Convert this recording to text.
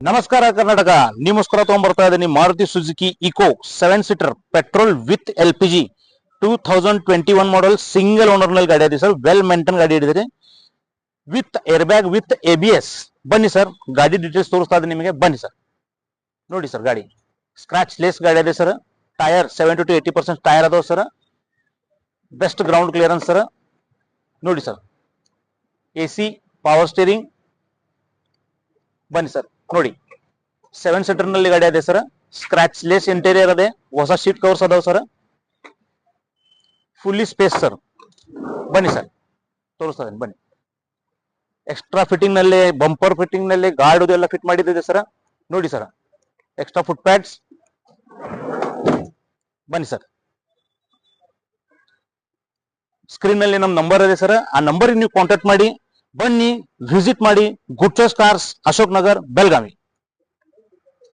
ನಮಸ್ಕಾರ ಕರ್ನಾಟಕ, ನಿಮಗೋಸ್ಕರ ತಗೊಂಡ್ಬರ್ತಾ ಇದ್ದೀನಿ Maruti Suzuki eco 7 seater petrol with LPG 2021 model single owner ನಲ್ಲಿ ಗಾಡಿ ಇದೆ ಸರ್. ವೆಲ್ ಮೇಂಟೈನ್ ಗಾಡಿ ಇದೆ with air bag with ABS. ಬನ್ನಿ ಸರ್, ಗಾಡಿ ಡೀಟೇಲ್ಸ್ ತೋರಿಸ್ತಾ ಇದ್ದೀನಿ ನಿಮಗೆ. ಬನ್ನಿ ಸರ್, ನೋಡಿ ಸರ್, ಗಾಡಿ ಸ್ಕ್ರಾಚ್ ಲೆಸ್ ಗಾಡಿ ಇದೆ ಸರ್. ಟೈರ್ 70 to 80% ಟೈರ್ ಅದಾವ sir. Best ground clearance sir. ನೋಡಿ ಸರ್, AC ಪವರ್ ಸ್ಟೀರಿಂಗ್. ಬನ್ನಿ ಸರ್, ನೋಡಿ 7 ಸೀಟರ್ ನಲ್ಲಿ ಗಾಡಿ ಇದೆ ಸರ್. ಸ್ಕ್ರಾಚ್ ಲೆಸ್ ಇಂಟೀರಿಯರ್ ಅದೇ, ಹೊಸ ಶೀಟ್ ಕವರ್ಸ್ ಅದಾವ ಸರ್. Fully space sir. ಬನ್ನಿ ಸರ್, ತೋರಿಸ್ತಾ ಇದ್ದೀನಿ ಬನ್ನಿ. ಎಕ್ಸ್ಟ್ರಾ ಫಿಟ್ಟಿಂಗ್ ನಲ್ಲಿ, ಬಂಪರ್ ಫಿಟ್ಟಿಂಗ್ ನಲ್ಲಿ ಗಾರ್ಡ್ ಎಲ್ಲ ಫಿಟ್ ಮಾಡಿದೆ ಸರ್. ನೋಡಿ ಸರ್, ಎಕ್ಸ್ಟ್ರಾ ಫುಟ್ ಪ್ಯಾಡ್ಸ್. ಬನ್ನಿ ಸರ್, ಸ್ಕ್ರೀನ್ ನಲ್ಲಿ ನಮ್ಮ ನಂಬರ್ ಇದೆ ಸರ್. ಆ ನಂಬರ್ ನೀವು ಕಾಂಟ್ಯಾಕ್ಟ್ ಮಾಡಿ ಬನ್ನಿ, ವಿಸಿಟ್ ಮಾಡಿ. Good choice cars, Ashok Nagar, Belagavi.